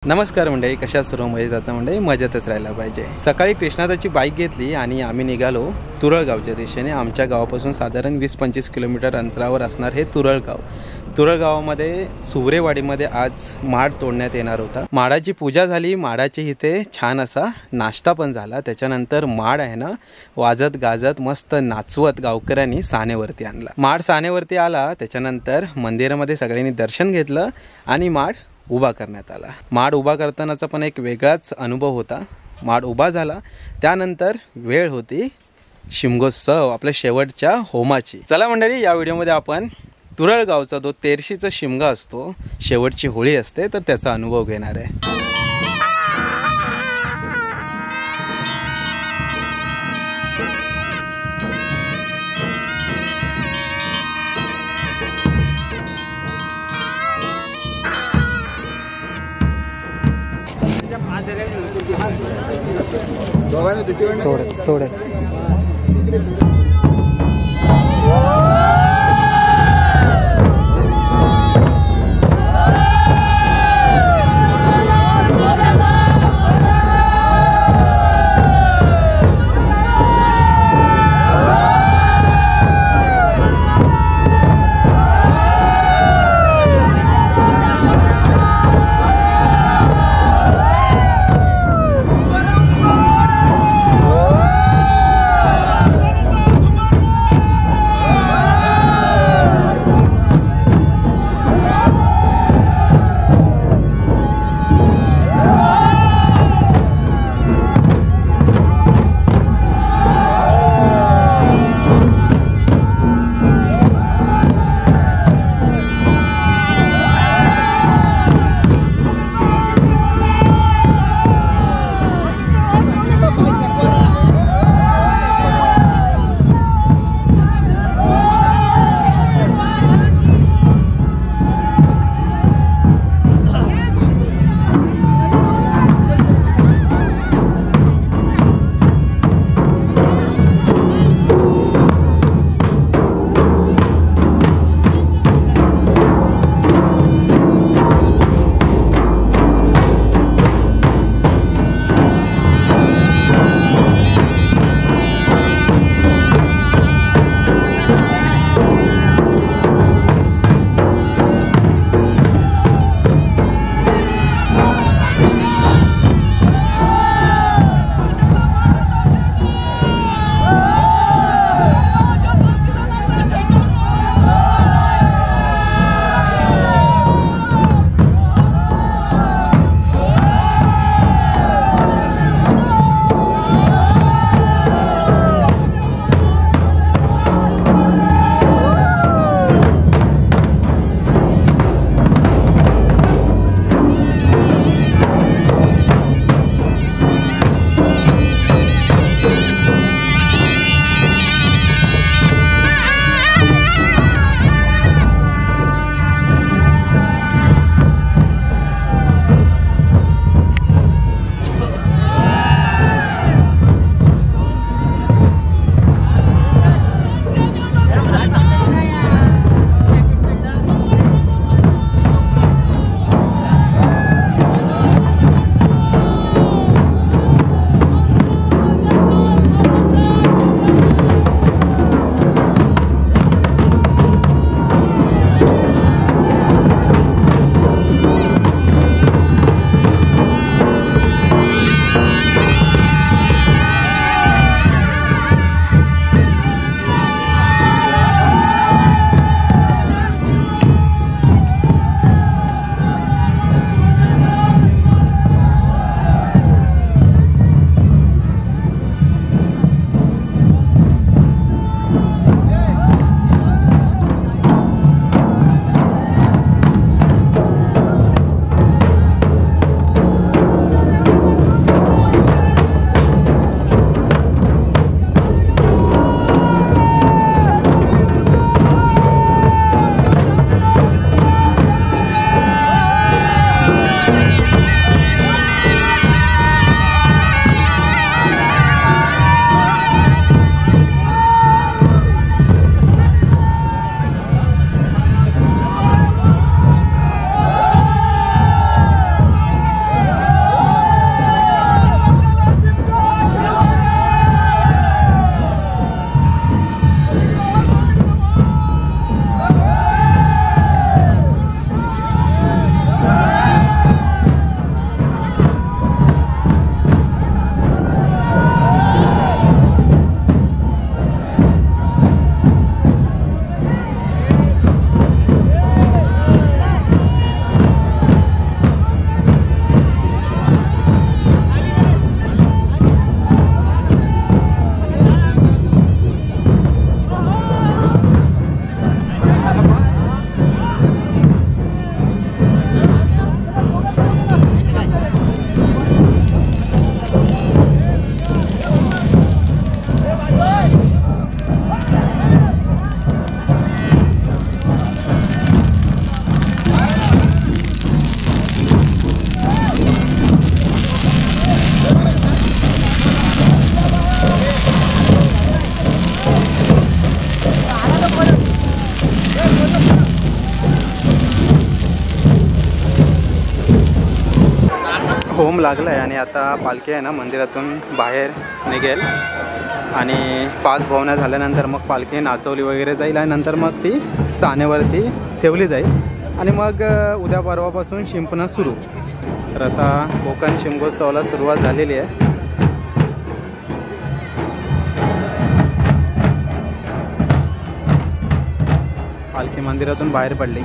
नमस्कार मंडळी, कशा सर्व मजेत जाता मंडळी, मजेतच राहायला पाहिजे। सकाळी कृष्णादाची बाईक घेतली आणि आम्ही निघालो तुरळगावच्या दिशेने। आमच्या गावापासून साधारण 20-25 किलोमीटर अंतरावर असणार हे तुरळगाव। तुरळगावामध्ये सुवरेवाडीमध्ये आज माड तोडण्यात येणार होता। माडाची पूजा झाली, माडाची इथे छान असा नाश्ता पण झाला। त्याच्यानंतर माड आहे ना वाजत गाजत मस्त नाचवत गावकऱ्यांनी सानेवरती आणला। माड सानेवरती आला, त्याच्यानंतर मंदिरामध्ये सगळ्यांनी दर्शन घेतलं आणि माड उभा करण्यात आला। माड उभा करतानाचा पण एक वेगळाच अनुभव होता। माड उभा झाला, त्यानंतर वेळ होती शिमगोत्सव, आपल्या शेवटच्या होमाची। चला मंडळी, या व्हिडिओमध्ये आपण तुरळगावचा जो तेरशीचा शिमगा असतो, शेवटची होळी असते, तर त्याचा अनुभव घेणार आहे। थोडे होम लागला आहे आणि आता पालखी आहे ना मंदिरातून बाहेर निघेल आणि 5 भवना झाल्यानंतर मग पालखी नाचवली वगैरे जाईल आणि नंतर मग ती सानेवरती ठेवली जाईल आणि मग उद्या परवापासून शिंपणं सुरू. तर असा कोकण शिमगोत्सवाला सुरुवात झालेली आहे. पालखी मंदिरातून बाहेर पडली.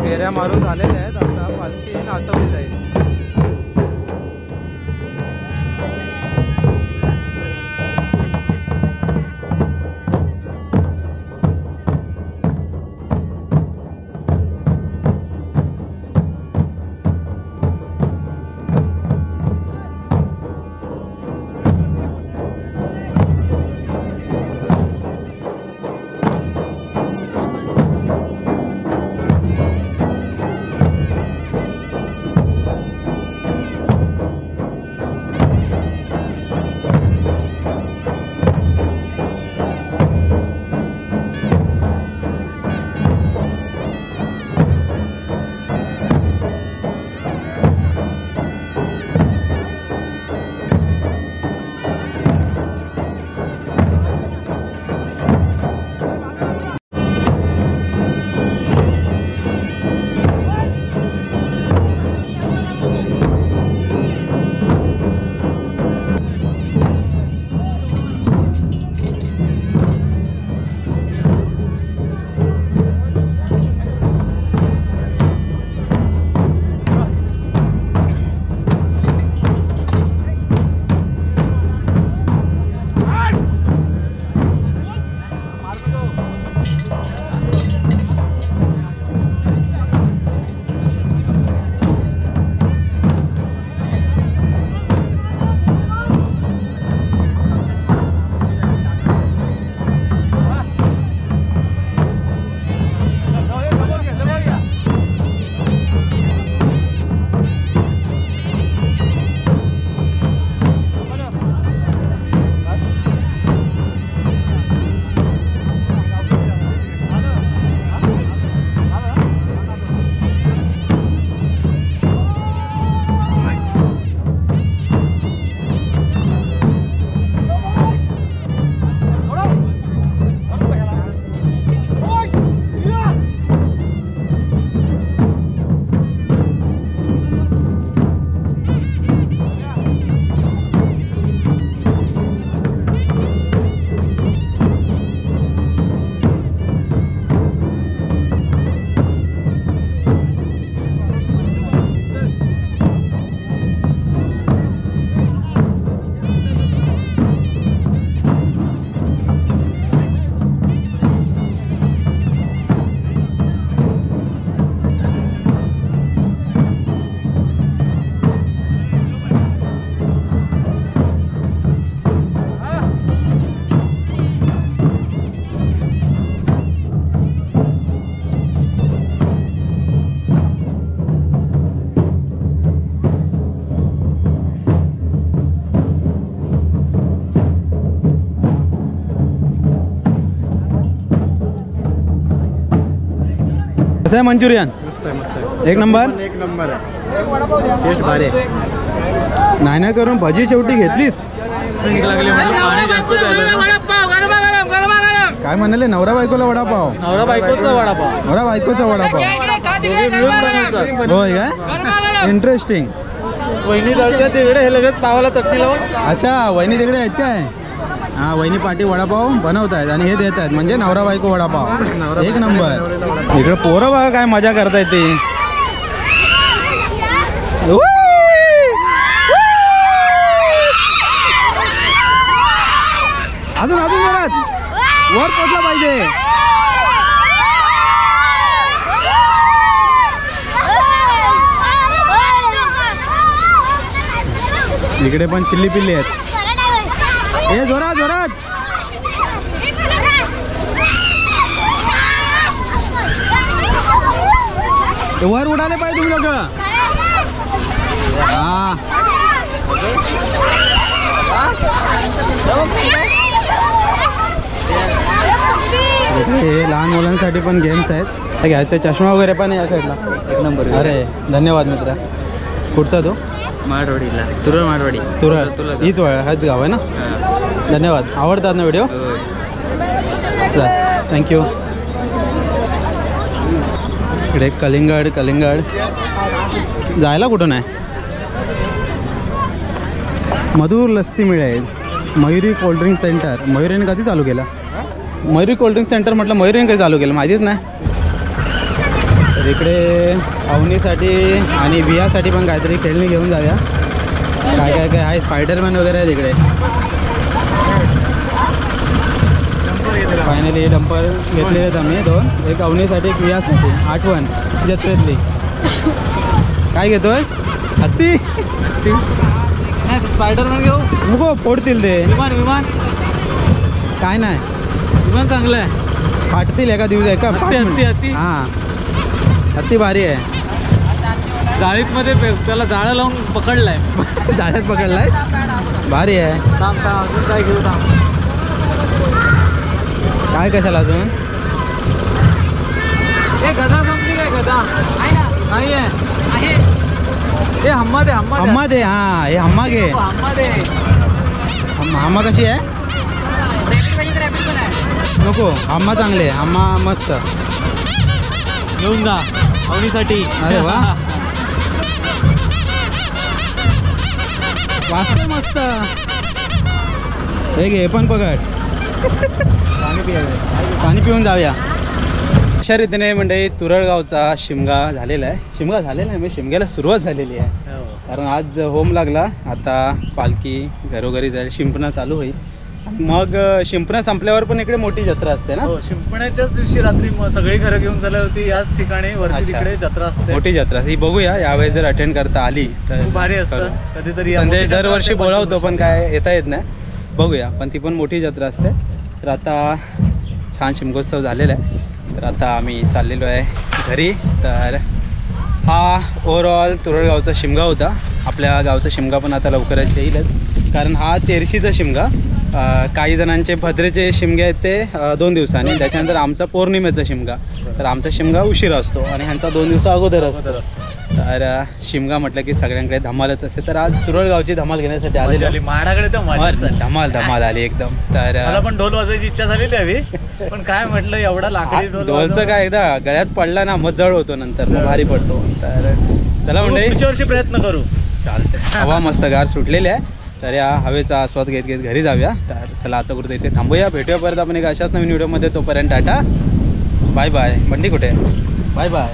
फेऱ्या मारून झालेल्या आहेत. आता पालखी नाचवली जाईल. कसं आहे मंचुरियन? मस्त आहे मस्त आहे, एक नंबर. एक नंबर आहे, टेस्ट भारी आहे. नाही करून भजी शेवटी घेतलीस. काय म्हणाले? नवरा बायकोला वडापाव. नवरा बायकोचा वडापाव. नवरा बायकोचा वडापाव होय काय? इंटरेस्टिंग. वहिनी तळतात तिकडे, हे लगेच पावाला चटणी लावून. अच्छा, वहिनी तिकडे आहेत काय? हा, वहिनी पाटी वडापाव बनवत आहेत आणि हे देत आहेत, म्हणजे नवरा बायको वडापाव. एक नंबर. इकडे पोरं बघा काय मजा करतायत ती. अजून अजून जोरात वर पोचला पाहिजे. इकडे पण चिल्ली पिल्ली आहेत. ए जोरात जोरात. वर उडाले पाहिजे तुम्ही लोक. हा, हे लहान मुलांसाठी पण गेम्स आहेत. घ्यायचे चष्मा वगैरे पण या साईडला. एक नंबर. अरे धन्यवाद मित्रा. कुठचा तो? मारवाडीला. तुरळ मारवाडी. तुरळ हीच हाच गाव आहे ना. धन्यवाद. आवडतात ना व्हिडिओ? चल थँक्यू. इकडे कलिंगड. कलिंगड जायला कुठून आहे? मधुर लस्सी मिळेल. Mayuri cold drink centre. मयुरीने कधी चालू केलं? मयुरी कोल्ड्रिंक सेंटर म्हटलं, मयुरीने कधी चालू केलं माहितीच नाही. तर इकडे अवनीसाठी आणि वियासाठी पण काहीतरी खेळणी घेऊन जाऊया. काय काय काय आहे, स्पायडरमॅन वगैरे आहे तिकडे. फायनली डंपर घेतलेले आहेत आम्ही दोन. एक अवनीसाठी, एक वियासाठी. आठवण जत्रेतली. काय घेतोय? हत्ती. स्पायडरमॅन घेऊ नको, फोडतील ते. विमान. विमान काय नाही, विमान चांगलं आहे. फाटतील एका दिवस. एका हत्ती. हां, हत्ती भारी आहे. जाळीत मध्ये त्याला जाळं लावून पकडलाय. जाळ्यात पकडलाय. भारी आहे. अजून काय घेऊ? काय कशाला अजून? हे गदा संपली काय? गदा नाही आहे. हे हम्मा दे. हम्मा दे. हां, हे हम्मा घे. हम्मा कशी आहे? नको, हम्मा चांगले. हम्मा मस्त. घेऊन जा अवनीसाठी. अरे वा, वाजतंय मस्त. हे घे, पण पकड. पाणी पिऊन जाऊया. अशा रीतीने म्हणजे तुरळगावचा शिमगा झालेला आहे. शिमगा झालेला आहे म्हणजे शिमग्याला सुरुवात झालेली आहे. कारण आज होम लागला. आता पालखी घरोघरी जाईल, शिंपणा चालू होईल. मग शिंपणा संपल्यावर पण इकडे मोठी जत्रा असते ना. शिंपण्याच्याच दिवशी रात्री सगळी घरं घेऊन झाल्यावरती याच ठिकाणी वरती तिकडे जत्रा असते. मोठी जत्रा ही बघूया यावेळेस जर अटेंड करता आली तर भारी असतं. कधीतरी संदेश दरवर्षी बोलावतो पण काय येता येत नाही. बघूया, पण ती पण मोठी जत्रा असते. तर आता छान शिमगोत्सव झालेला आहे. तर आता आम्ही चाललेलो आहे घरी. तर हा ओव्हरऑल तुरळगावचा शिमगा होता. आपल्या गावचा शिमगा पण आता लवकरच येईलच, कारण हा तेरशीचा शिमगा. काही जणांचे भद्रेचे शिमगे आहेत ते 2 दिवसांनी, त्याच्यानंतर आमचा पौर्णिमेचा शिमगा. तर आमचा शिमगा उशिरा असतो आणि ह्यांचा 2 दिवस अगोदर असतो. तर शिमगा म्हटलं की सगळ्यांकडे धमालच असते. तर आज तुरळगावची धमाल घेण्यासाठी आलेली. माझ्याकडे धमाल आली एकदम. तर मला पण ढोल वाजायची इच्छा झालेली हवी, पण काय म्हटलं एवढा लाकडी ढोलचं काय, एकदा गळ्यात पडला ना मग जड होतो, नंतर मग भारी पडतो. तर चला म्हणजे पुढच्या वर्षी प्रयत्न करू. चालतंय. हवा मस्त गार सुटलेली आहे. तर या हवेचा आस्वाद घेत घेत घरी जाऊया. तर चला आता कुठे इथे थांबूया. भेटूया परत आपण एक अशाच नवीन व्हिडिओमध्ये. तोपर्यंत टाटा बाय बाय. बंडी कुठे? Bye bye.